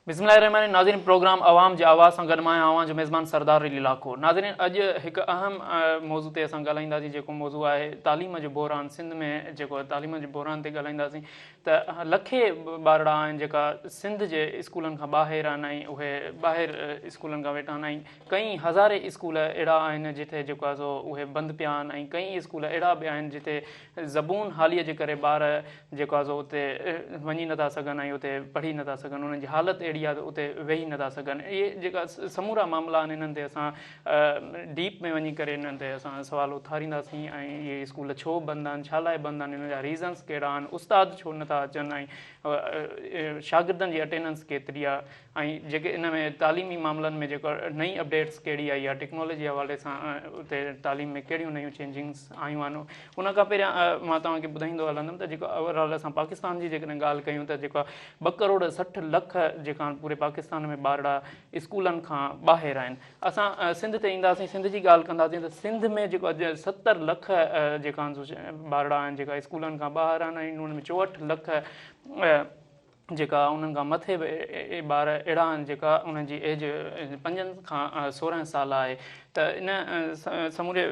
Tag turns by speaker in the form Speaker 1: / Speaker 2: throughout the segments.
Speaker 1: बिस्मिल्लाहिर्रहमानिर्रहीम। नाज़रीन, प्रोग्राम आवाम जे आवाज़ सां गॾु मां आवां जो मेज़बान सरदार अली लाखो। नाज़रीन, अॼु हिकु अहम मौज़ू ते असां ॻाल्हाईंदासीं, जेको मौज़ू आहे तालीम जो बहिरान। सिंध में जेको तालीम जे बहिरान ते ॻाल्हाईंदासीं त लखे ॿारड़ा आहिनि जेका सिंध जे स्कूलनि खां ॿाहिरि आहिनि ऐं उहे ॿाहिरि स्कूलनि खां वेठा आहिनि। ऐं कई हज़ारे स्कूल अहिड़ा आहिनि जिते जेको आहे सो उहे बंदि पिया आहिनि, ऐं कई स्कूल अहिड़ा बि आहिनि जिते ज़बून हालीअ जे करे ॿार जेको आहे सो उते वञी नथा सघनि ऐं उते पढ़ी नथा सघनि। उन्हनि जी हालति अहिड़ी आहे त उते वेही नथा सघनि। इहे जेका समूरा मामला आहिनि, इन्हनि ते असां डीप में वञी करे इन्हनि ते असां सुवाल उथारींदासीं ऐं इहे स्कूल छो बंदि आहिनि, छा लाइ बंदि आहिनि, इन्हनि जा रीज़न्स कहिड़ा आहिनि, उस्ताद छो नथा अचनि, ऐं शागिर्दनि जी अटेंडेंस केतिरी आहे, ऐं जेके इन में तालीमी मामलनि में जेको नई अपडेट्स कहिड़ी आई आहे, टेक्नोलॉजी हवाले सां उते तालीम में कहिड़ियूं नयूं चेंजिंग्स आयूं आहिनि। उन खां पहिरियां मां तव्हांखे ॿुधाईंदो हलंदुमि त जेको ओवरऑल असां पाकिस्तान जी जेकॾहिं ॻाल्हि कयूं त जेका 2,60,00,000 जेका पूरे पाकिस्तान में ॿारड़ा स्कूलनि खां ॿाहिरि आहिनि। असां सिंध ते ईंदासीं, सिंध जी ॻाल्हि कंदासीं त सिंध में जेको 70 लख जेका ॿारड़ा आहिनि जेका स्कूलनि खां ॿाहिरि आहिनि, ऐं उन्हनि में 64 लख जेका उन्हनि खां मथे ॿार अहिड़ा आहिनि जेका उन्हनि जी एज 5 खां 16 साल आहे। त इन समूरे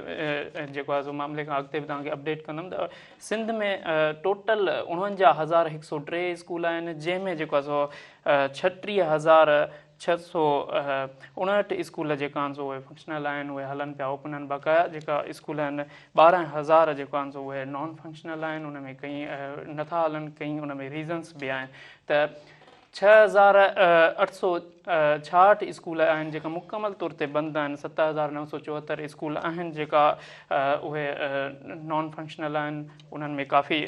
Speaker 1: जेको आहे सो मामले खां अॻिते बि तव्हांखे अपडेट कंदुमि त सिंध में टोटल 49,103 स्कूल आहिनि, जंहिंमें जेको आहे सो 36,659 स्कूल जेका आहिनि सो उहे फंक्शनल आहिनि, उहे हलनि पिया, ओपन आहिनि। बाक़ाया जेका स्कूल आहिनि 12,000 जेको आहिनि सो उहे नॉन फंक्शनल आहिनि, उन में कई नथा हलनि, कई उन में रीज़न्स बि आहिनि। त 6,866 स्कूल आहिनि जेका मुकमल तौर ते बंदि आहिनि। 7,974 स्कूल आहिनि जेका उहे नॉन फंक्शनल आहिनि, उन्हनि में काफ़ी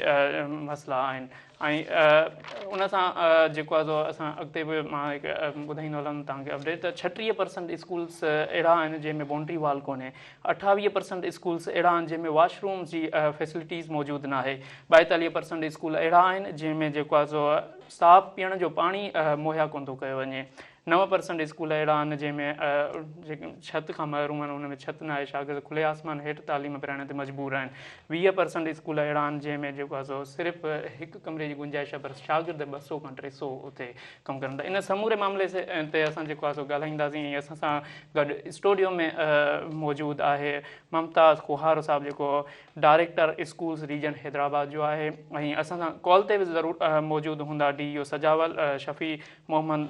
Speaker 1: मसइला आहिनि। ऐं उन सां जेको आहे सो असां अॻिते बि मां हिकु ॿुधाईंदो हलंदुमि तव्हांखे अपडेट त 36% स्कूल्स अहिड़ा आहिनि जंहिंमें बाउंड्री वॉल कोन्हे। 28% स्कूल्स अहिड़ा आहिनि जंहिंमें वॉशरूम जी फैसिलिटीज़ मौजूदु न आहे। 42% स्कूल अहिड़ा आहिनि जंहिंमें जेको आहे सो साफ़ु पीअण जो पाणी मुहैया कोन थो कयो वञे। 9% स्कूल अहिड़ा आहिनि जंहिंमें जेके छत खां महरूम आहिनि, उनमें छत न आहे, शागिर्द खुले आसमान हेठि तालीम पिराइण ते मजबूर आहिनि। 20% स्कूल अहिड़ा आहिनि जंहिंमें जेको आहे सो सिर्फ़ु हिकु कमरे जी गुंजाइश आहे, पर शागिर्द 200 खां 300 उते कमु कनि था। इन समूरे मामले ते असां जेको आहे सो ॻाल्हाईंदासीं। ऐं असां सां गॾु स्टूडियो में मौजूदु आहे मुमताज़ खुहार साहिबु, जेको डायरेक्टर स्कूल्स रीजन हैदराबाद जो आहे। ऐं असां सां कॉल ते बि ज़रूरु मौजूदु हूंदा DEO सजावल शफ़ी मोहम्मद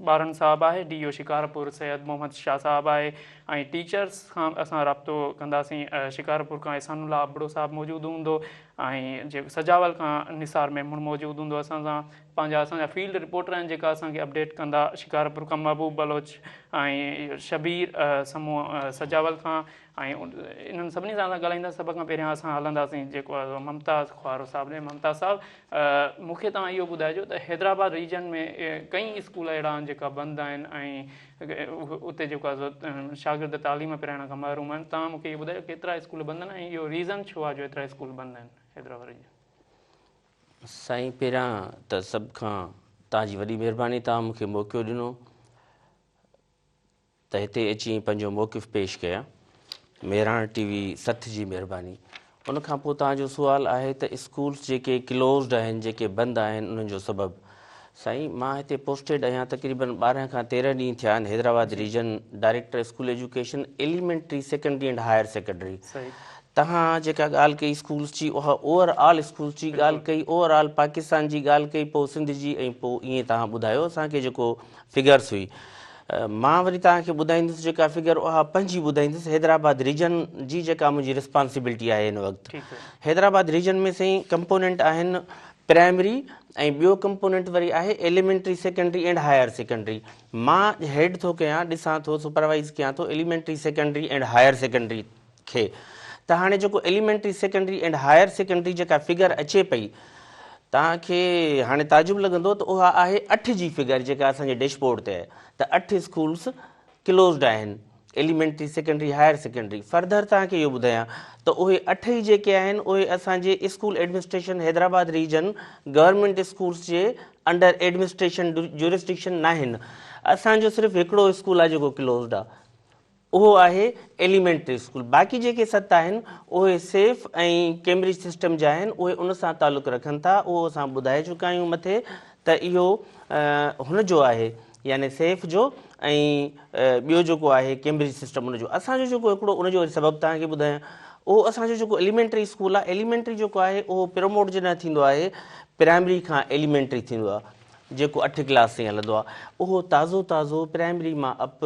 Speaker 1: ॿारन साहिबु आहे, DEO शिकारपुर सैयद मोहम्मद शाह साहिबु आहे। ऐं टीचर्स खां असां राब्तो कंदासीं। शिकारपुर खां एहसानुल्लाह अबड़ो साहिबु मौजूदु हूंदो, ऐं जे सजावल खां निसार मेमून मौजूदु हूंदो असां सां। असांजा फील्ड रिपोर्टर आहिनि जेका असांखे अपडेट कंदा। शिकारपुर खां महबूब बलोच ऐं शबीर समूह सजावल खां। ऐं इन्हनि सभिनी सां असां ॻाल्हाईंदासीं। सभ खां पहिरियां असां हलंदासीं जेको आहे मुमताज़ खुआरो साहिबु ॾे। मुमताज़ साहिबु, मूंखे तव्हां इहो ॿुधाइजो त हैदराबाद रीजन में कई स्कूल अहिड़ा आहिनि जेका बंदि आहिनि ऐं उते जेको आहे सो शागिर्द तालीम पिराइण खां महरूम आहिनि। तव्हां मूंखे इहो ॿुधायो केतिरा स्कूल बंदि आहिनि ऐं इहो रीज़न छो आहे जो एतिरा स्कूल बंदि आहिनि हैदराबाद रीजन?
Speaker 2: साईं, पहिरियां त सभ खां तव्हांजी वॾी महिरबानी, तव्हां मूंखे मौक़ो ॾिनो त हिते अची पंहिंजो मौक़िफ़ पेश कयां। मेहराण TV सथ जी महिरबानी। उन खां पोइ तव्हांजो सुवालु आहे त स्कूल्स जेके क्लोज़्ड आहिनि, जेके बंदि आहिनि, उन्हनि जो सबबु। साईं, मां हिते पोस्टेड आहियां, तक़रीबन 12 खां 13 ॾींहं थिया आहिनि। Hyderabad region director school education, elementary, secondary and higher secondary. तव्हां जेका ॻाल्हि कई स्कूल्स जी, उहा ओवरऑल स्कूल्स जी ॻाल्हि कई, ओवरऑल पाकिस्तान जी ॻाल्हि कई, पोइ सिंध जी, ऐं पोइ ईअं तव्हां ॿुधायो असांखे जेको फिगर्स हुई। मां वरी तव्हांखे ॿुधाईंदुसि जेका फिगर, उहा पंहिंजी ॿुधाईंदुसि हैदराबाद रीजन जी, जेका मुंहिंजी रिस्पॉन्सिबिलिटी आहे हिन वक़्तु। हैदराबाद रीजन में साईं कंपोनेंट आहिनि प्राइमरी, ऐं ॿियो कंपोनेंट वरी आहे elementary, secondary and higher secondary. मां हेड थो कयां, ॾिसां थो, सुपरवाइज़ कयां थो elementary, secondary and higher secondary खे। त हाणे जेको elementary, secondary and higher secondary जेका फिगर अचे पई, तव्हांखे हाणे ताजुब लॻंदो त उहा आहे 8 जी फिगर जेका असांजे डैशबोर्ड ते आहे। त 8 स्कूल्स क्लोज़्ड आहिनि, elementary, secondary, higher secondary. Further तव्हांखे इहो ॿुधायां त उहे 8 ई जेके आहिनि उहे असांजे school administration Hyderabad region government schools जे अंडर एडमिनिस्ट्रेशन ज्यूरिस्डिक्शन न आहिनि। असांजो सिर्फ़ु हिकिड़ो स्कूल आहे जेको क्लोज़्ड आहे, उहो आहे एलिमेंट्री स्कूल। बाक़ी जेके 7 आहिनि उहे सेफ ऐं कैम्ब्रिज सिस्टम जा आहिनि, उहे उन सां तालुक़ु रखनि था। उहो असां ॿुधाए चुका आहियूं मथे त इहो हुन जो आहे यानी सेफ जो ऐं ॿियो जेको आहे कैम्ब्रिज सिस्टम उनजो। असांजो जेको हिकिड़ो उनजो सबबु तव्हांखे ॿुधायां, उहो असांजो जेको एलिमेंट्री स्कूल आहे, एलिमेंट्री जेको आहे उहो प्रमोट जॾहिं थींदो आहे प्राइमरी खां एलिमेंट्री थींदो आहे, जेको 8 क्लास ताईं हलंदो आहे, उहो ताज़ो ताज़ो प्राइमरी मां अप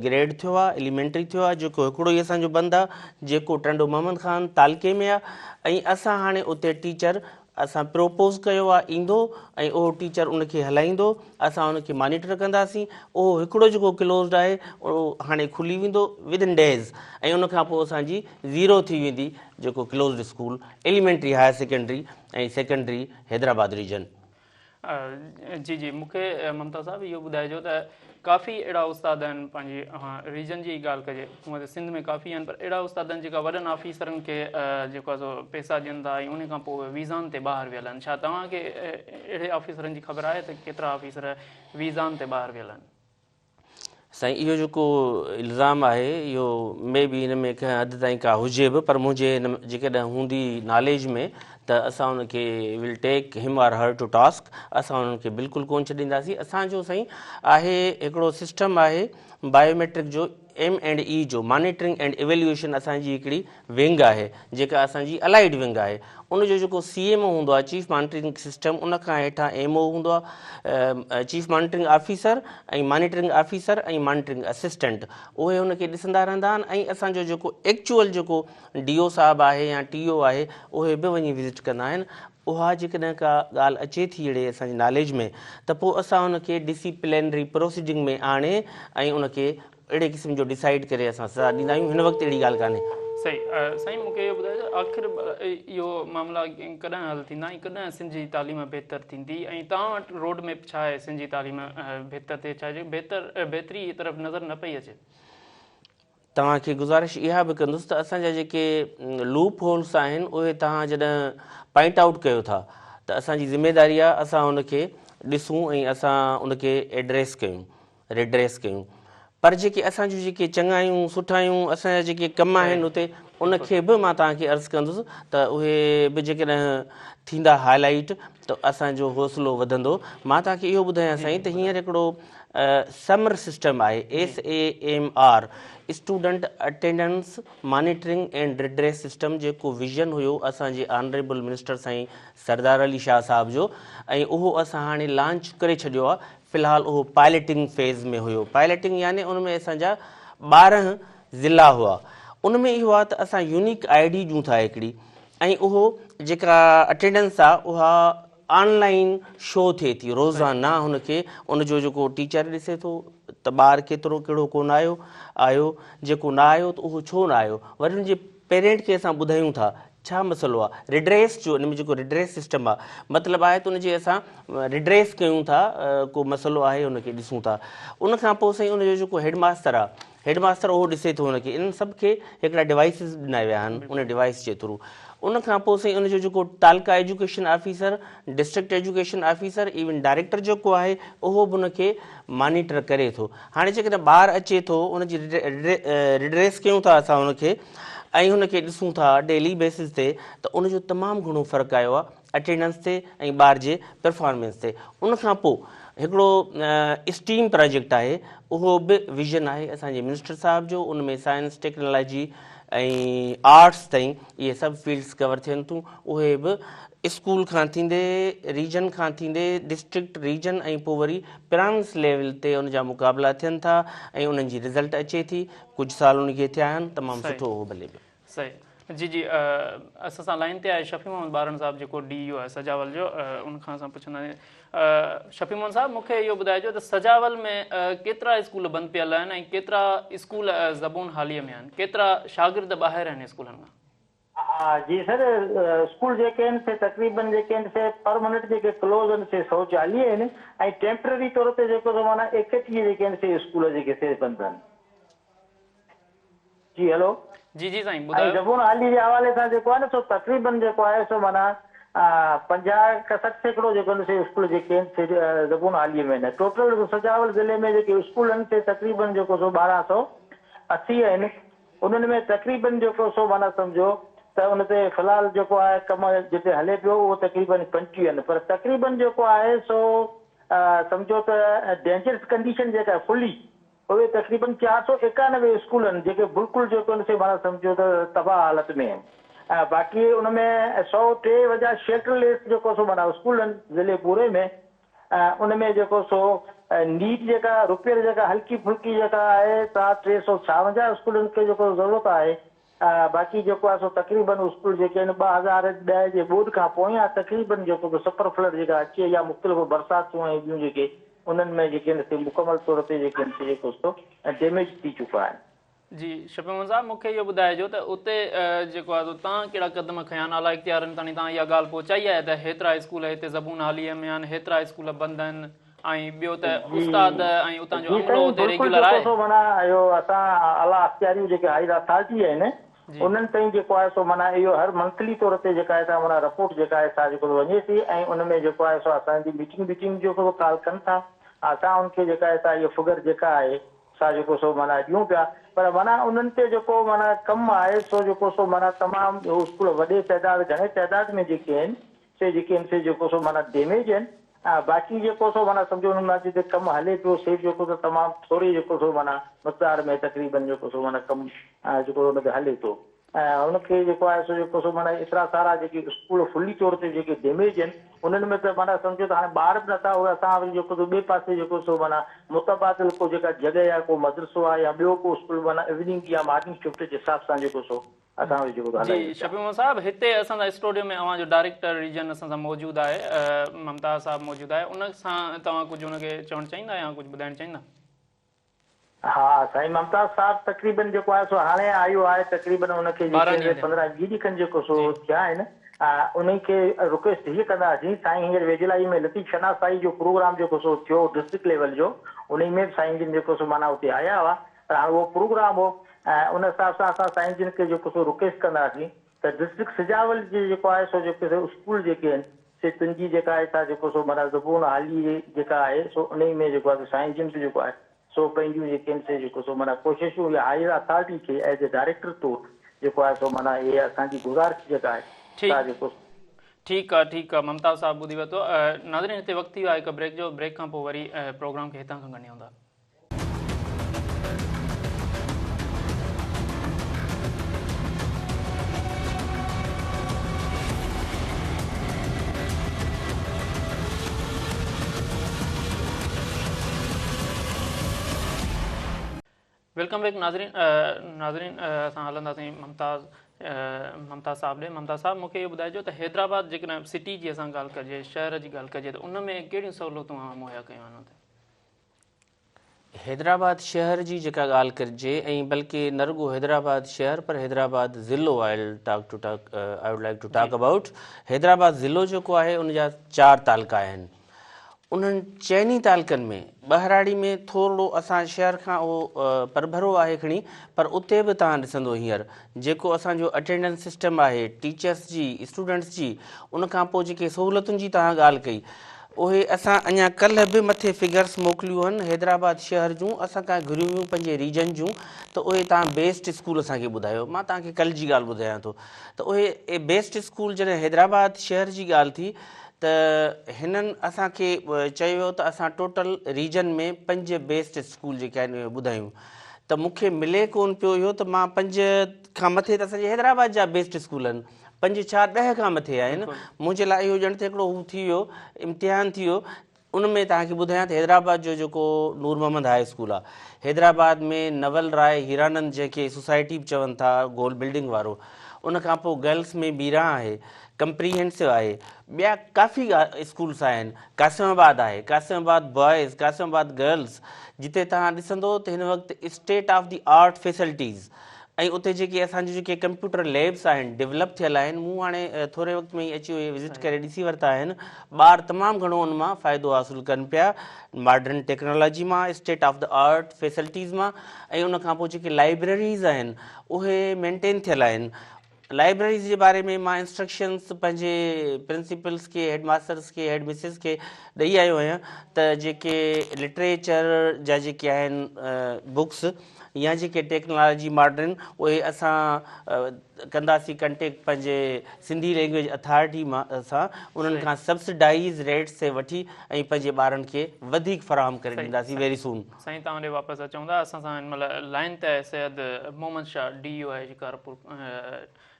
Speaker 2: ग्रेड थियो आहे, एलिमेंट्री थियो आहे, जेको हिकिड़ो ई असांजो बंदि आहे जेको टंडो मोहम्मद ख़ान तालके में आहे। ऐं असां हाणे उते टीचर असां प्रोपोज़ कयो आहे ईंदो ऐं उहो टीचर उनखे हलाईंदो, असां उनखे मॉनिटर कंदासीं। उहो हिकिड़ो जेको क्लोज़ड आहे उहो हाणे खुली वेंदो विदिन डेज़, ऐं उनखां पोइ असांजी ज़ीरो थी वेंदी जेको क्लोज़ड स्कूल एलिमेंट्री हायर सेकेंडरी ऐं सेकेंडरी हैदराबाद रीजन।
Speaker 1: जी जी, मूंखे ममता साहब इहो ॿुधाइजो त काफ़ी अहिड़ा उस्ताद आहिनि पंहिंजी रीजन जी ॻाल्हि कजे, हूअं त सिंध में काफ़ी आहिनि, पर अहिड़ा उस्ताद आहिनि जेका वॾनि ऑफिसरनि खे जेको आहे सो पैसा ॾियनि था ऐं उन खां पोइ वीज़ान ते ॿाहिरि वियल आहिनि। छा तव्हांखे अहिड़े ऑफिसरनि जी ख़बर आहे त केतिरा ऑफिसर वीज़ान ते ॿाहिरि वियल आहिनि?
Speaker 2: साईं, इहो जेको इल्ज़ाम आहे इहो मे बि हिन में कंहिं हद ताईं का हुजे बि, पर मुंहिंजे हिन जेकॾहिं हूंदी नॉलेज में त असां उनखे विल टेक हिम आर हर टू टास्क, असां उन्हनि खे बिल्कुलु कोन छॾींदासीं। असांजो साईं आहे हिकिड़ो सिस्टम आहे बायोमेट्रिक जो, M&E जो मॉनिटरिंग एंड इवेल्यूएशन असांजी हिकिड़ी विंग आहे जेका असांजी अलाइड विंग आहे। उनजो जेको CMO हूंदो आहे, चीफ मॉनिटरिंग सिस्टम, उनखां हेठां MO हूंदो आहे, चीफ मॉनिटरिंग ऑफिसर ऐं मॉनिटरिंग ऑफिसर ऐं मॉनिटरिंग असिस्टेंट, उहे उनखे ॾिसंदा रहंदा आहिनि। ऐं असांजो जेको एक्चुअल जेको DO साहिबु आहे या TO आहे उहे बि वञी विज़िट कंदा आहिनि। उहा जेकॾहिं का ॻाल्हि अचे थी अहिड़े असांजी नॉलेज में त पोइ असां उनखे डिसिप्लिनरी प्रोसीडिंग में आणे ऐं उनखे अहिड़े क़िस्म जो डिसाइड करे असां सज़ा ॾींदा आहियूं। हिन वक़्तु अहिड़ी ॻाल्हि कान्हे।
Speaker 1: सही। साईं, मूंखे इहो ॿुधायो आख़िर इहो मामला कॾहिं हल थींदा ऐं कॾहिं सिंध जी तालीम बहितर थींदी, ऐं तव्हां वटि रोड मैप छा आहे सिंध जी तालीम बहितर थिए, छा बहितरी तरफ़ नज़र न पई अचे?
Speaker 2: तव्हांखे गुज़ारिश इहा बि कंदुसि त असांजा जेके लूप होल्स आहिनि उहे तव्हां जॾहिं पॉइंट आउट कयो था त असांजी ज़िमेदारी आहे असां उनखे ॾिसूं ऐं असां उनखे एड्रेस कयूं, रिड्रेस कयूं। पर जेके असांजूं जेके चङायूं सुठायूं असांजा जेके कम आहिनि उते उनखे बि मां तव्हांखे अर्ज़ु कंदुसि त उहे बि जेकॾहिं थींदा हाईलाइट त असांजो हौसलो वधंदो। मां तव्हांखे इहो ॿुधायां साईं त हींअर हिकिड़ो समर सिस्टम आहे, SAMR, student attendance monitoring and redress system, जेको विजन हुयो असांजे ऑनरेबल मिनिस्टर साईं सरदार अली शाह साहब जो, ऐं उहो असां हाणे लॉन्च करे छॾियो आहे। फ़िलहालु उहो पायलटिंग फेज़ में हुयो। पायलटिंग यानी उन में असांजा 12 ज़िला हुआ। उन में इहो आहे त असां यूनिक ID ॾियूं था हिकिड़ी, ऐं उहो जेका अटेंडेंस आहे उहा ऑनलाइन शो थिए थी रोज़ाना। हुनखे उनजो जेको टीचर ॾिसे थो त ॿारु केतिरो कहिड़ो कोन आयो, जेको न आयो त उहो छो न आयो, वरी हुनजे पेरेंट खे असां ॿुधायूं था छा मसइलो आहे। रिड्रेस जो हिन में जेको रिड्रेस सिस्टम आहे, मतिलबु आहे त उनजे असां रिड्रेस कयूं था, को मसइलो आहे उनखे ॾिसूं था। उनखां पोइ साईं उनजो जेको हेडमास्टर आहे, हेडमास्टर उहो ॾिसे थो हुनखे। इन्हनि सभ खे हिकिड़ा डिवाइसिस ॾिना विया आहिनि उन डिवाइस जे थ्रू। उनखां पोइ साईं उनजो जेको taluka education officer, district education officer, even director जेको आहे उहो बि उनखे मॉनिटर करे थो। हाणे जेकॾहिं ॿारु अचे थो उनजी रिड्रेस कयूं था असां उनखे ऐं हुनखे ॾिसूं था डेली बेसिस ते त उनजो तमामु घणो फ़र्क़ु आयो आहे अटेंडेंस ते ऐं ॿार जे परफॉर्मेंस ते। उनखां पोइ हिकिड़ो स्टीम प्रोजेक्ट आहे, उहो बि विजन आहे असांजे मिनिस्टर साहिब जो। उन में साइंस टेक्नोलॉजी ऐं आर्ट्स ताईं इहे सभु फील्ड्स कवर थियनि थियूं। उहे बि स्कूल खां थींदे, रीजन खां थींदे, डिस्ट्रिक्ट रीजन ऐं पोइ वरी प्रांस लेवल ते उनजा मुक़ाबला थियनि था ऐं उन्हनि जी रिज़ल्ट अचे थी। कुझु साल उनखे थिया आहिनि, तमामु सुठो हो भले बि।
Speaker 1: सही। जी जी, असां सां लाइन ते आहे शफ़ी मोहम्मद बारन साहब, जेको DEO आहे सजावल जो। उनखां असां पुछंदासीं। शफ़ी मोहम्मद साहब, मूंखे इहो ॿुधाइजो त सजावल में केतिरा स्कूल बंदि पियल आहिनि ऐं केतिरा स्कूल ज़बून हालीअ में आहिनि, केतिरा शागिर्द ॿाहिरि आहिनि स्कूलनि मां?
Speaker 3: हाँ जी सर, स्कूल जेके आहिनि से तक़रीबन जेके आहिनि से परमानेंट जेके क्लोज़ आहिनि से 140 आहिनि, ऐं टेम्पररी तौर ते जेको माना 31 जेके आहिनि से स्कूल जेके से बंदि आहिनि। जी हेलो। जी
Speaker 1: जी साईं ॿुधायो।
Speaker 3: ज़बून हाली जे हवाले सां जेको आहे न सो तक़रीबन जेको आहे सो माना 50-60 जेको आहिनि से स्कूल जेके आहिनि से ज़बून हालीअ में आहिनि। टोटल सजावल ज़िले में जेके स्कूल आहिनि से तक़रीबन जेको सो 1280 आहिनि। उन्हनि में तक़रीबन जेको सो माना सम्झो त उन ते फ़िलहालु जेको आहे कमु जिते हले पियो उहो तक़रीबन 25 आहिनि, पर तक़रीबन जेको आहे सो सम्झो त डेंजरस कंडीशन जेका आहे फुली उहे तक़रीबन 491 स्कूल आहिनि जेके बिल्कुलु जेको से माना सम्झो त तबाह हालत में आहिनि। बाक़ी उन में 103 वजा शेल्टरलेस जेको सो माना स्कूल आहिनि ज़िले पूरे में। उन में जेको सो नीट जेका रुपियल जेका हल्की फुल्की जेका आहे 356 स्कूलनि खे जेको ज़रूरत आहे। बाक़ी जेको आहे सो तक़रीबन स्कूल जेके आहिनि 2010 जे ॿोॾि खां पोयां तक़रीबन जेको सुपर फ्लड जेका अचे या मुख़्तलिफ़ बरसातूं ऐं ॿियूं जेके उन्हनि में जेके आहिनि मुकमल तौर ते जेके आहिनि जेको सो डैमेज थी चुका आहिनि।
Speaker 1: जी शफ़ी मोहम्मद साहब, मूंखे इहो ॿुधाइजो त उते जेको आहे तव्हां कहिड़ा क़दम खयां आहिनि? आला इख़्तियारनि ताईं तव्हां इहा ॻाल्हि पहुचाई आहे त हेतिरा स्कूल हिते ज़बून हालीअ में आहिनि, हेतिरा स्कूल बंदि आहिनि, ऐं ॿियो त उस्ताद ऐं उतां जो अमलो उते रेग्युलर आहे?
Speaker 3: माना इहो असां आला इख़्तियारियूं जेके हायर अथॉरिटी आहिनि उन्हनि ताईं जेको आहे सो माना इहो हर मंथली तौर ते जेका आहे माना रिपोर्ट जेका आहे सा जेको वञे थी ऐं उन में जेको आहे सो असांजी मीटिंग जेको कॉल कनि था। असां उनखे जेका आहे सा इहो फिगर जेका आहे सा जेको सो माना ॾियूं पिया, पर माना उन्हनि ते जेको माना कमु आहे सो जेको सो माना तमामु स्कूल वॾे तइदाद घणे तइदाद में जेके आहिनि से जेके आहिनि से जेको सो माना डैमेज आहिनि। बाक़ी जेको सो माना सम्झो उन्हनि मां जिते कमु हले पियो से जेको सो तमामु थोरी जेको सो माना मक़दार में तक़रीबन जेको सो माना कमु जेको हुन ते हले थो। उनखे जेको आहे सो जेको सो माना एतिरा सारा जेके स्कूल फुली तौर ते जेके डैमेज आहिनि उन्हनि में त माना सम्झो त हाणे ॿार बि नथा उहे असां वरी जेको सो ॿिए पासे जेको सो माना मुतबादिल को जेका जॻहि आहे को मदरसो आहे या ॿियो को स्कूल माना इवनिंग या मॉर्निंग शिफ्ट जे हिसाब सां जेको सो असां वरी जेको
Speaker 1: जी शफ़ी मोहम्मद साहब, हिते असांजा स्टूडियो में अव्हां जो डायरेक्टर रीजन असां सां मौजूदु आहे, ममताज़ साहब मौजूदु आहे। उन सां तव्हां कुझु हुनखे चवणु चाहींदा या कुझु ॿुधाइणु चाहींदा?
Speaker 3: हा साईं, ममताज़ साहब तक़रीबन जेको आहे सो हाणे आयो आहे, तक़रीबन हुनखे 15-20 ॾींहं जेको सो थिया आहिनि। उन्ही खे रिक्वेस्ट हीअ कंदासीं साईं, हींअर वेझिड़ाई में लतीफ़ शनासाई जो प्रोग्राम जेको सो थियो डिस्ट्रिक्ट लेवल जो, उन में बि साईं जिन जेको सो माना उते आया हुआ, पर हाणे उहो प्रोग्राम हो उन हिसाब सां असां साईं जिन खे जेको सो रिक्वेस्ट कंदासीं त डिस्ट्रिक्ट सिजावल जे जेको आहे सो जेके स्कूल जेके आहिनि से तुंहिंजी जेका आहे सा जेको सो माना ज़बून हाली जेका आहे सो उन में जेको आहे साईं जिन जेको आहे सो पंहिंजूं जेके आहिनि से जेको सो माना कोशिशूं या हायर अथॉरिटी खे एज ए डायरेक्टर तौरु जेको आहे सो माना इहे असांजी गुज़ारिश जेका आहे जेको
Speaker 1: ठीकु आहे ममताज़ साहब ॿुधी वरितो। नाज़रीन, हिते वक़्तु थी वियो आहे हिकु ब्रेक जो, ब्रेक खां पोइ वरी प्रोग्राम खे हितां खां खणी हूंदा। वेलकम बैक नाज़रीन असां हलंदासीं ममताज़ साहब ॾे। ममताज़ साहब, मूंखे इहो ॿुधाइजो त हैदराबाद जेकॾहिं सिटी जी असां ॻाल्हि कजे, शहर जी ॻाल्हि कजे, त उन में कहिड़ियूं सहूलियतूं मुहैया कयूं आहिनि हुते?
Speaker 2: हैदराबाद शहर जी जेका ॻाल्हि करिजे, ऐं बल्कि न रुॻो हैदराबाद शहर पर हैदराबाद ज़िलो I would like to talk about. Hyderabad ज़िलो जेको आहे उन जा 4 तालुका आहिनि। उन्हनि 4 तालुकनि में ॿाहिराड़ी में थोरो असां शहर खां उहो परभरो आहे खणी, पर उते बि तव्हां ॾिसंदो हींअर जेको असांजो अटेंडेंस सिस्टम आहे टीचर्स जी, स्टूडेंट्स जी, उनखां पोइ जेके सहूलियतुनि जी तव्हां ॻाल्हि कई, उहे असां अञा कल्ह बि मथे फिगर्स मोकिलियूं आहिनि हैदराबाद शहर जूं, असां खां घुरियूं हुयूं पंहिंजे रीजन जूं, त उहे तव्हां बेस्ट स्कूल असांखे ॿुधायो। मां तव्हांखे कल्ह जी ॻाल्हि ॿुधायां थो त उहे बेस्ट स्कूल जॾहिं हैदराबाद शहर जी ॻाल्हि थी त हिननि असांखे चयो वियो त असां टोटल रीजन में 5 बेस्ट स्कूल जेके आहिनि उहे ॿुधायूं, त मूंखे मिले कोन पियो इहो त मां 5 खां मथे त असांजे हैदराबाद जा बेस्ट स्कूल आहिनि, 5 4 10 खां मथे आहिनि। मुंहिंजे लाइ इहो ॼण त हिकिड़ो हू थी वियो, इम्तिहान थी वियो। उन में तव्हांखे ॿुधायां त हैदराबाद जो जेको नूर मोहम्मद हाई स्कूल आहे, हैदराबाद में नवल राय हीरानंद जंहिंखे सोसाइटी बि चवनि था, गोल बिल्डिंग वारो, उनखां पोइ गर्ल्स में बीरा आहे, कंप्रीहेंसिव आहे, ॿिया काफ़ी स्कूल्स आहिनि, कासिमाबाद आहे, कासिमाबाद बॉयज़, कासिमाबाद गर्ल्स, जिते तव्हां ॾिसंदो त हिन वक़्तु state of the art facilities ऐं उते जेके असांजो जेके कंप्यूटर लैब्स आहिनि डेवलप थियल आहिनि। मूं हाणे थोरे वक़्त में ई अची उहे विज़िट करे ॾिसी वरिता आहिनि। ॿार तमामु घणो उन मां फ़ाइदो हासिलु कनि पिया, मॉडर्न टेक्नोलॉजी मां, state of the art facilities मां, ऐं उनखां पोइ जेके लाइब्रेरीज़ आहिनि उहे मेंटेन थियल आहिनि। लाइब्रेरीज़ जे बारे में मां इंस्ट्रक्शन्स पंहिंजे प्रिंसिपल्स खे, हेड मास्टर्स खे, हेड मिसिस खे ॾेई आयो आहियां त जेके लिटरेचर जा जेके आहिनि बुक्स या जेके टेक्नोलॉजी मॉडर्न उहे असां कंदासीं कंटेक्ट पंहिंजे सिंधी लैंग्वेज अथॉरिटी सां उन्हनि खां सब्सिडाइज़ रेट्स ते वठी ऐं पंहिंजे ॿारनि खे वधीक फ़राहम करे ॾींदासीं वेरी सून।
Speaker 1: साईं तव्हां ॾे वापसि अचूं था। असां सां हिन महिल लाइन ते आहे सैयद मोहम्मद शाह DO आहे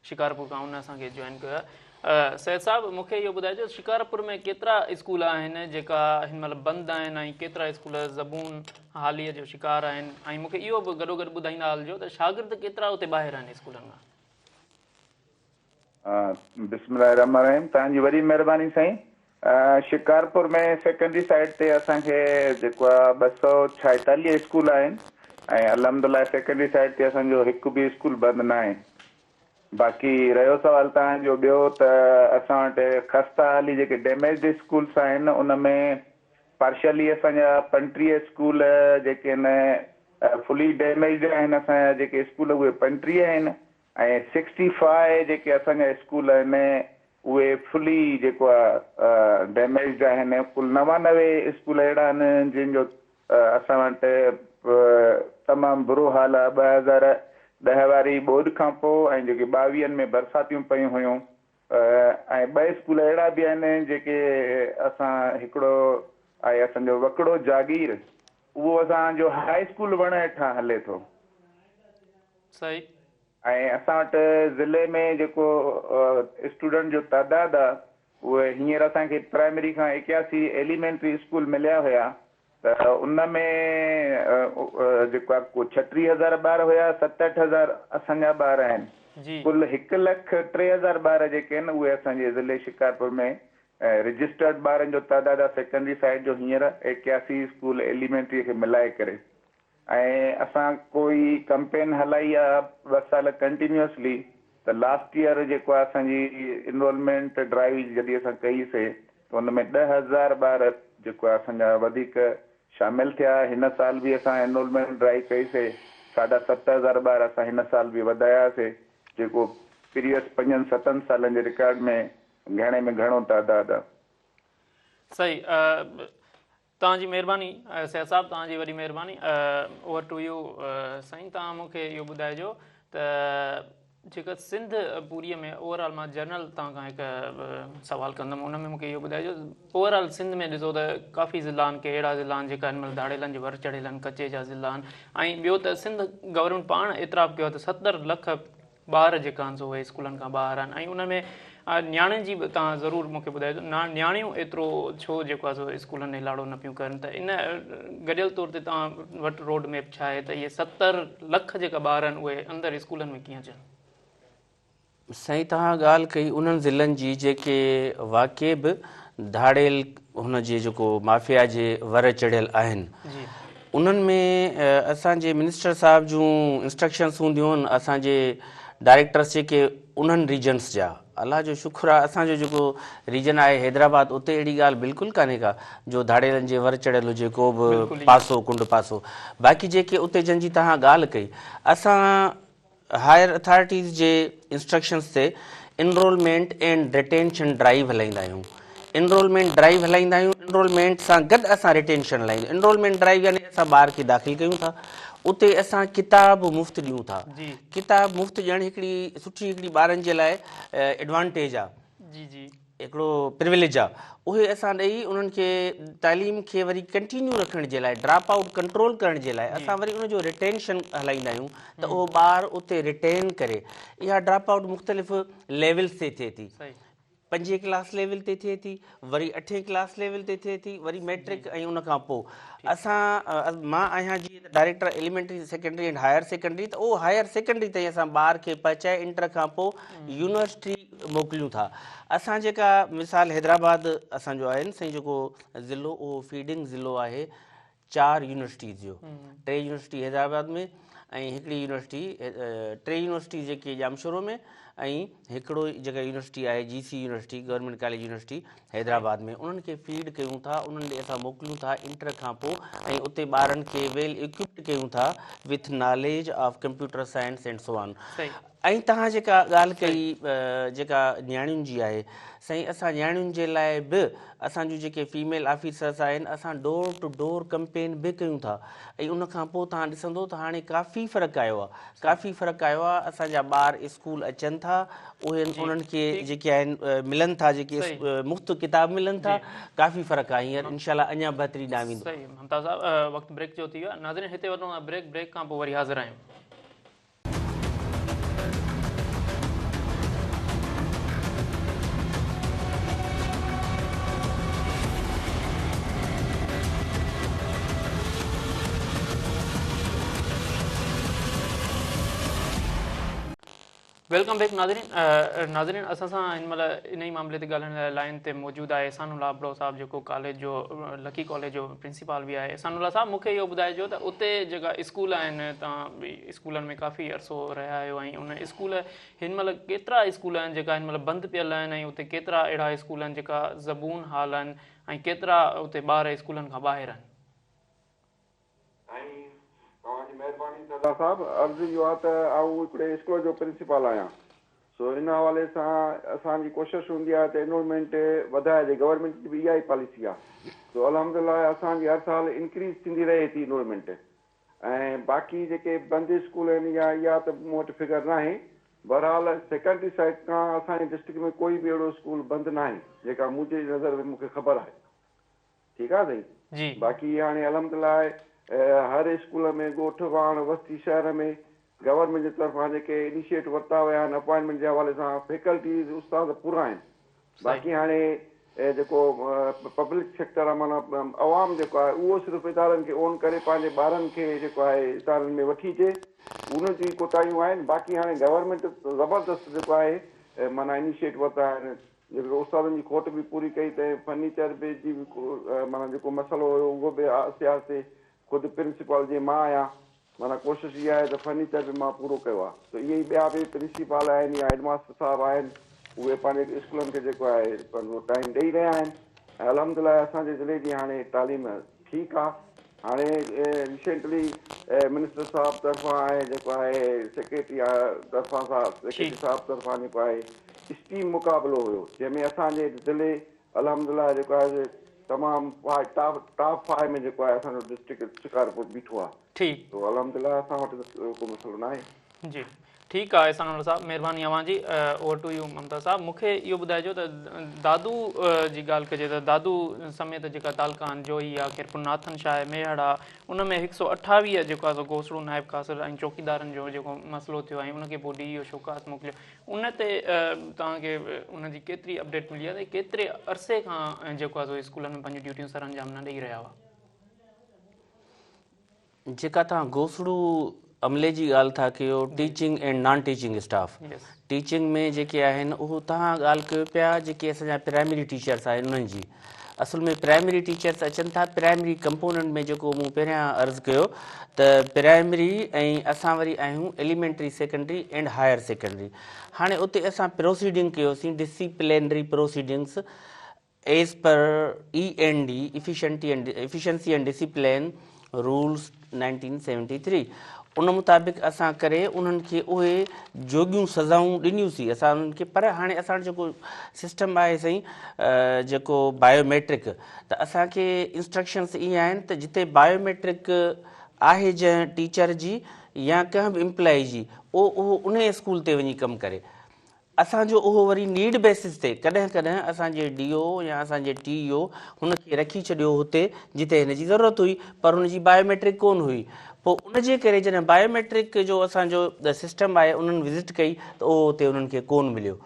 Speaker 1: शिकारपुर खां, उन असांखे जॉइन कयो आहे। सैयद साहिबु मूंखे इहो ॿुधाइजो शिकारपुर में केतिरा स्कूल आहिनि जेका हिन महिल बंदि आहिनि ऐं केतिरा स्कूल ज़बून हालीअ जो शिकार आहिनि, ऐं मूंखे इहो बि गॾोगॾु ॿुधाईंदा हलिजो त शागिर्द केतिरा उते ॿाहिरि आहिनि स्कूलनि मां।
Speaker 4: बिस्मिल्लाह रहमान रहीम, तव्हांजी वॾी महिरबानी साईं। शिकारपुर में सेकेंडरी साइड ते असांखे जेको आहे 246 स्कूल आहिनि ऐं अल्हम्दुलिल्लाह सेकेंडरी साइड ते असांजो हिकु बि स्कूल बंदि न आहे। बाक़ी रहियो सवाल तव्हांजो ॿियो त असां वटि ख़स्ता हाली जेके डैमेज्ड स्कूल्स आहिनि उन में पार्शली असांजा 35 स्कूल जेके आहिनि फुली डैमेज्ड आहिनि। असांजा जेके स्कूल उहे 35 आहिनि ऐं 65 जेके असांजा स्कूल आहिनि उहे फुली जेको आहे डैमेज्ड आहिनि। कुल 99 स्कूल अहिड़ा आहिनि जिन जो असां वटि तमामु बुरो हाल आहे। 2010 वारी ॿोॾि खां पोइ ऐं जेके 22 में बरसातियूं पयूं हुयूं ऐं 2 स्कूल अहिड़ा बि आहिनि जेके असां हिकिड़ो आहे असांजो वकिड़ो जागीर, उहो असांजो हाई स्कूल वण हेठां हले थो।
Speaker 1: सही।
Speaker 4: ऐं असां वटि ज़िले में जेको स्टूडेंट जो तइदादु आहे उहे हींअर असांखे प्राइमरी खां 81 एलिमेंट्री स्कूल मिलिया हुया त उन में जेको आहे को 36,000 ॿार हुया, 67,000 असांजा ॿार आहिनि। कुल 1,03,000 ॿार जेके आहिनि उहे असांजे ज़िले शिकारपुर में रजिस्टर्ड ॿारनि जो तइदादु आहे सेकेंडरी साइड जो हींअर 81 स्कूल एलिमेंट्री खे मिलाए करे। ऐं असां कोई कैंपेन हलाई आहे 2 साल कंटिन्यूअसली त लास्ट ईयर जेको आहे असांजी इनरोलमेंट ड्राइव जॾहिं असां कईसीं त हुन में 10,000 ॿार जेको आहे असांजा वधीक शामिलु थिया। हिन साल बि असां एनरोलमेंट ड्राइव कईसीं, 7,500 ॿार असां हिन साल बि वधायासीं, जेको प्रीवियस 5-7 सालनि जे रिकॉर्ड में घणे में घणो तइदादु आहे।
Speaker 1: सही। तव्हांजी महिरबानी सैयद साहिबु, तव्हांजी वॾी महिरबानी। ओवर टू यू साईं। तव्हां मूंखे इहो ॿुधाइजो त जेका सिंध पूरीअ में ओवरऑल मां जनरल तव्हां खां हिकु सवालु कंदुमि, उन में मूंखे इहो ॿुधाइजो ओवरऑल सिंध में ॾिसो त काफ़ी ज़िला आहिनि, के अहिड़ा ज़िला आहिनि जेका हिन महिल धाड़ेलनि जे वर चढ़ियल आहिनि, कचे जा ज़िला आहिनि। ऐं ॿियो त सिंध गवर्नमेंट पाण एतिराफ़ कयो त 70 लख ॿार जेका आहिनि सो उहे स्कूलनि खां ॿाहिरि आहिनि। ऐं उन में न्याणियुनि जी बि तव्हां ज़रूरु मूंखे ॿुधाइजो न्याणियूं एतिरो छो जेको आहे सो स्कूलनि में लाड़ो न पियूं करनि, त इन गॾियल तौर ते तव्हां वटि रोड मैप छा आहे त इहे 70 लख जेका ॿार आहिनि उहे अंदरि स्कूलनि में कीअं अचनि?
Speaker 2: साईं तव्हां ॻाल्हि कई उन्हनि ज़िलनि जी जेके वाक़ई बि धाड़ेल हुनजे जेको माफ़िया जे वर चढ़ियल आहिनि, उन्हनि में असांजे मिनिस्टर साहिब जूं इंस्ट्रक्शन्स हूंदियूं आहिनि असांजे डायरेक्टर्स जेके उन्हनि रीजन्स जा। अलाह जो शुक्र आहे असांजो जेको रीजन आहे हैदराबाद, उते अहिड़ी ॻाल्हि बिल्कुलु कान्हे का जो धाड़ेलनि जे वर चढ़ियल हुजे को बि पासो कुंड पासो। बाक़ी जेके उते जंहिंजी तव्हां ॻाल्हि कई, असां हायर अथॉरिटीज़ जे इंस्ट्रक्शन्स ते इनरोलमेंट एंड रिटेंशन ड्राइव हलाईंदा आहियूं। इनरोलमेंट ड्राइव हलाईंदा आहियूं, इनरोलमेंट सां गॾु असां रिटेंशन हलाईंदा आहियूं। इनरोलमेंट ड्राइव यानी असां ॿार खे दाख़िल कयूं था, उते असां किताब मुफ़्त ॾियूं था। किताब मुफ़्त ॾियणु हिकिड़ी सुठी हिकिड़ी ॿारनि जे लाइ एडवांटेज आहे, हिकिड़ो प्रिविलेज आहे। उहे असां ॾेई उन्हनि खे तालीम खे वरी कंटिन्यू रखण जे लाइ, ड्रॉप आउट कंट्रोल करण जे लाइ असां वरी उनजो रिटेंशन हलाईंदा आहियूं त उहो ॿार उते रिटेन करे। इहा ड्रॉप आउट मुख़्तलिफ़ लेवल्स ते थिए थी, 5 क्लास लेवल ते थिए थी, वरी 8 क्लास लेवल ते थिए थी, वरी मैट्रिक ऐं उन खां पोइ असां मां आहियां जीअं director elementary secondary and higher secondary, त उहो हायर सेकेंडरी ताईं असां ॿार खे पहुचाए इंटर खां पोइ यूनिवर्सिटी मोकिलियूं था। असां जेका मिसाल हैदराबाद असांजो आहे न साईं जेको ज़िलो, उहो फीडिंग ज़िलो आहे 4 यूनिवर्सिटीज़ जो। 3 यूनिवर्सिटी हैदराबाद में ऐं हिकिड़ी यूनिवर्सिटी 3 यूनिवर्सिटी जेकी जामशोरो में ऐं हिकिड़ो जेका यूनिवर्सिटी आहे GC university government college university Hyderabad में। उन्हनि खे फीड कयूं था, उन्हनि ॾे असां मोकिलियूं था इंटर खां पोइ ऐं उते ॿारनि खे वेल इक्विप्ड कयूं था with knowledge of computer science and so on. ऐं तव्हां जेका ॻाल्हि कई जेका नियाणियुनि जी आहे साईं, असां नियाणियुनि जे लाइ बि असांजूं जेके फीमेल ऑफिसर्स आहिनि असां डोर टू डोर कैंपेन बि कयूं था। ऐं उन खां पोइ तव्हां ॾिसंदो त हाणे काफ़ी फ़र्क़ु आयो आहे, काफ़ी फ़र्क़ु आयो आहे। असांजा ॿार स्कूल अचनि था, उहे उन्हनि खे जेके आहिनि मिलनि था, जेके मुफ़्त किताब मिलनि था, काफ़ी फ़र्क़ु आहे। हींअर इनशाला अञा बहितरी ॾांहुं
Speaker 1: सही मुमताज़ साहब, वक़्तु ब्रेक जो थी वियो आहे। नाज़रीन, हिते वञूं था ब्रेक खां पोइ वरी हाज़िर आहियूं। वेलकम बैक नाज़रीन असां सां हिन महिल इन ई मामले ते ॻाल्हाइण लाइ लाइन ते मौजूदु आहे एहसानुल्लाह अबड़ो साहब, जेको कॉलेज जो लकी कॉलेज जो प्रिंसिपल बि आहे। एहसानुल्लाह साहब, मूंखे इहो ॿुधाइजो त उते जेका स्कूल आहिनि, तव्हां बि स्कूलनि में काफ़ी अरसो रहिया आहियो, ऐं उन स्कूल हिन महिल केतिरा स्कूल आहिनि जेका हिन महिल बंदि पियल आहिनि, ऐं उते केतिरा अहिड़ा स्कूल आहिनि जेका ज़बून हाल आहिनि, ऐं केतिरा उते ॿार स्कूलनि खां ॿाहिरि आहिनि?
Speaker 5: महिरबानी दादा साहब, अर्ज़ु इहो आहे त आउं हिकिड़े स्कूल जो प्रिंसिपल आहियां। सो इन हवाले सां असांजी कोशिशि हूंदी आहे त एनरोलमेंट वधाइजे। गवर्नमेंट जी बि इहा ई पॉलिसी आहे। सो अलहमदिल्ला असांजी हर साल इंक्रीज़ थींदी रहे थी एनरोलमेंट। ऐं बाक़ी जेके बंदि स्कूल आहिनि या इहा त मूं वटि फिगर न आहे। बहरहाल सेकेंडरी साइड खां असांजे डिस्ट्रिक्ट में कोई बि अहिड़ो स्कूल बंदि न आहे जेका मुंहिंजी नज़र में मूंखे ख़बर आहे। ठीकु आहे साईं। बाक़ी हाणे अलहमदिल्ला हर स्कूल में ॻोठ वाण वस्ती शहर में गवर्नमेंट जे तरफ़ां जेके इनिशिएट वरिता विया आहिनि अपॉइंटमेंट जे हवाले सां फैकल्टीज़ उस्ताद पूरा आहिनि। बाक़ी हाणे जेको पब्लिक सेक्टर आहे, माना अवाम जेको आहे उहो सिर्फ़ु इदारनि खे ओन करे पंहिंजे ॿारनि खे जेको आहे इदारनि में वठी अचे, उन जी कोताहियूं आहिनि। बाक़ी हाणे गवर्नमेंट ज़बरदस्त जेको आहे माना इनिशिएट वरिता आहिनि। जेको उस्तादनि जी खोट बि पूरी कई अथई, फर्नीचर बि जी माना जेको मसइलो हुयो उहो बि आहिस्ते आहिस्ते ख़ुदि प्रिंसिपल जे मां आहियां, माना कोशिशि इहा आहे त फर्नीचर बि मां पूरो कयो आहे। त इहे ई ॿिया बि प्रिंसिपल आहिनि या हेडमास्टर साहब आहिनि, उहे पंहिंजे स्कूलनि खे जेको आहे पंहिंजो टाइम ॾेई रहिया आहिनि। ऐं अलहमदिल्ला असांजे ज़िले जी हाणे तालीम ठीकु आहे। हाणे रिसेंटली मिनिस्टर साहब तरफ़ां ऐं जेको आहे सेक्रेटरी तरफ़ां सां सेक्रेटरी साहब तरफ़ां जेको आहे स्टीम मुक़ाबिलो हुयो, जंहिंमें असांजे ज़िले अलहमदिल्ला जेको आहे तमामु टॉप 5 में जेको आहे असांजो डिस्ट्रिक्ट शिकारपुर बीठो आहे।
Speaker 1: ठीकु,
Speaker 5: तो अलहमदिल्ला असां वटि को मसइलो न आहे।
Speaker 1: जी ठीकु आहे एहसानुल्लाह साहब, महिरबानी अव्हांजी। ओवर टू यू मुमताज़ साहब। मूंखे इहो ॿुधाइजो त दादू जी ॻाल्हि कजे त दादू समेत जेका तालका आहिनि, जोई आहे, किरपुरनाथन शाह आहे, मेहड़ आहे, उन में 128 जेको आहे घोसड़ो नाइब कासिर ऐं चौकीदारनि जो जेको मसइलो थियो ऐं उनखे पोइ DEO शोकास मोकिलियो, उन ते तव्हांखे उनजी केतिरी अपडेट मिली आहे त केतिरे अरसे खां जेको आहे स्कूलनि में पंहिंजूं ड्यूटियूं सर अंजाम न ॾेई रहिया हुआ?
Speaker 2: जेका तव्हां घोसड़ो अमले जी ॻाल्हि था कयो, teaching and non teaching staff, teaching में जेके आहिनि उहो तव्हां ॻाल्हि कयो पिया जेके असांजा प्राइमरी टीचर्स आहिनि उन्हनि जी। असल में प्राइमरी टीचर्स अचनि था प्राइमरी कंपोनेंट में, जेको मूं पहिरियां अर्ज़ु कयो त प्राइमरी ऐं असां वरी आहियूं elementary secondary and higher secondary. हाणे उते असां प्रोसीडिंग कयोसीं disciplinary proceedings as per END efficiency and discipline rules 1973। उन मुताबिक़ असां करे उन्हनि खे उहे जोगियूं सज़ाऊं ॾिनियूंसीं असां उन्हनि खे। पर हाणे असांजो जेको सिस्टम आहे साईं, जेको बायोमेट्रिक, त असांखे इंस्ट्रक्शन्स इहे आहिनि त जिते बायोमेट्रिक आहे जंहिं टीचर जी या कंहिं बि एम्प्लॉई जी, उहो उन स्कूल ते वञी कमु करे। असांजो उहो वरी नीड बेसिस ते कॾहिं कॾहिं असांजे DO या असांजे TEO हुनखे रखी छॾियो हुते जिते हिन जी ज़रूरत हुई, पर हुनजी बायोमेट्रिक कोन हुई। पोइ उनजे करे जॾहिं बायोमेट्रिक जो असांजो सिस्टम आहे उन्हनि विज़िट कई त उहो हुते उन्हनि खे कोन मिलियो।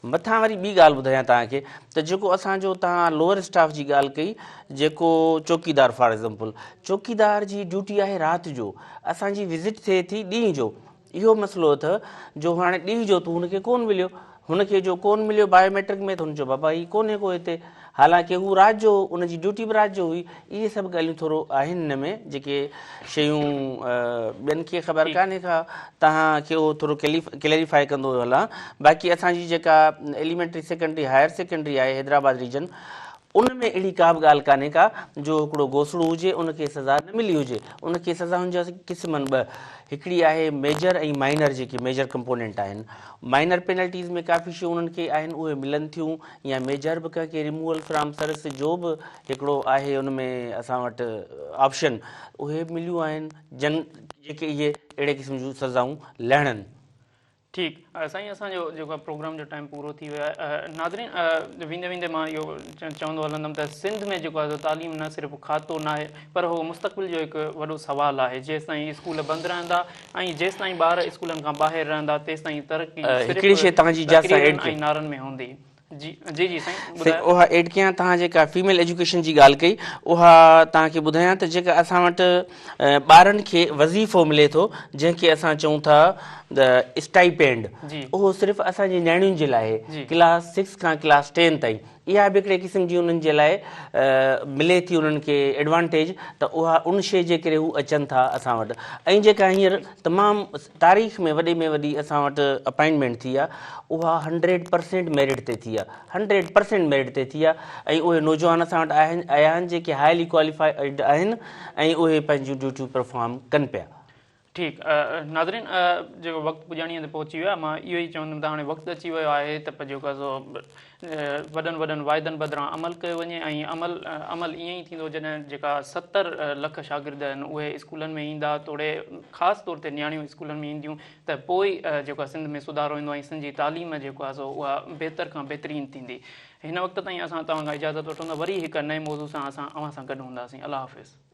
Speaker 2: मथां वरी ॿी ॻाल्हि ॿुधायां तव्हांखे त जेको असांजो तव्हां लोअर स्टाफ जी ॻाल्हि कई, जेको चौकीदार फॉर एग्ज़ाम्पल, चौकीदार जी ड्यूटी आहे राति जो, असांजी विज़िट थिए थी ॾींहं जो। इहो मसइलो अथव जो हाणे ॾींहं जो तूं हुनखे कोन मिलियो, हुनखे जो कोन मिलियो बायोमेट्रिक में, त हुनजो बाबा ई कोन्हे को हिते, हालांकि हू राति जो उनजी ड्यूटी बि राति जो हुई। इहे सभु ॻाल्हियूं थोरो आहिनि हिन में, जेके शयूं ॿियनि खे ख़बर कान्हे का, तव्हांखे उहो थोरो क्लैरिफाई कंदो हलां। बाक़ी असांजी जेका एलिमेंट्री सेकेंडरी हायर सेकेंडरी आहे हैदराबाद रीजन, उन में अहिड़ी का बि ॻाल्हि कान्हे का जो हिकिड़ो घोसड़ो हुजे उनखे सज़ा न मिली हुजे। उनखे सज़ाउनि जा क़िस्मनि ॿ, हिकिड़ी आहे मेजर ऐं माइनर, जेके मेजर कंपोनेंट आहिनि। माइनर पेनल्टीज़ में काफ़ी शयूं उन्हनि खे आहिनि उहे मिलनि थियूं, या मेजर बि कंहिंखे रिमूवल फ्राम सर्विस जो बि हिकिड़ो आहे उन में असां वटि ऑप्शन, उहे मिलियूं आहिनि जेके इहे अहिड़े क़िस्म जूं सज़ाऊं लहणनि।
Speaker 1: ठीकु साईं, असांजो जेको आहे प्रोग्राम जो टाइम पूरो थी वियो आहे। नाज़रीन, वेंदे वेंदे मां इहो चवंदो हलंदुमि त सिंध में जेको आहे तालीम न सिर्फ़ु खातो न आहे, पर उहो मुस्तक़बिल जो हिकु वॾो सुवालु आहे। जेसिताईं स्कूल बंदि रहंदा ऐं जेसिताईं ॿार स्कूलनि खां ॿाहिरि रहंदा तेसिताईं तरक़ी
Speaker 2: हिकिड़ी शइ तव्हांजी इजाज़त
Speaker 1: ऐं नारनि में हूंदी। जी जी जी साईं,
Speaker 2: उहा एड कयां। तव्हां जेका फीमेल एजुकेशन जी ॻाल्हि कई, उहा तव्हांखे ॿुधायां त जेका असां वटि ॿारनि खे वज़ीफ़ो मिले थो, जंहिंखे असां चऊं था स्टाइपेंड, उहो सिर्फ़ु असांजी नियाणियुनि जे लाइ क्लास 6 खां क्लास 10 ताईं। इहा बि हिकिड़े क़िस्म जी उन्हनि जे लाइ मिले थी उन्हनि खे एडवांटेज, त उहा उन शइ जे करे हू अचनि था असां वटि। ऐं जेका हींअर तमामु तारीख़ में वॾे में वॾी असां वटि अपॉइंटमेंट थी आहे, उहा 100% मेरिट ते थी आहे, 100% मेरिट ते थी आहे। ऐं उहे नौजवान असां वटि आया आहिनि जेके हाईली क्वालिफाइड आहिनि ऐं उहे पंहिंजूं ड्यूटियूं परफॉर्म कनि पिया।
Speaker 1: ठीकु नाज़रीन, जेको वक़्तु पुॼाणीअ ते पहुची वियो आहे, मां इहो ई चवंदुमि त हाणे वक़्तु अची वियो आहे त जेको आहे वॾनि वॾनि वाइदनि बदिरां अमल कयो वञे। ऐं अमल ईअं ई थींदो जॾहिं जेका 70 लख शागिर्द आहिनि उहे स्कूलनि में ईंदा, तोड़े ख़ासि तौर ते नियाणियूं स्कूलनि में ईंदियूं, त पोइ जेको आहे सिंध में सुधारो ईंदो ऐं सिंध जी तालीम जेको आहे उहा बहितर खां बहितरीन थींदी। हिन वक़्त ताईं असां तव्हां खां इजाज़त वठूं था, वरी हिकु नए मौज़ू सां असां अव्हां सां गॾु हूंदासीं। अल्लाह हाफ़िज़।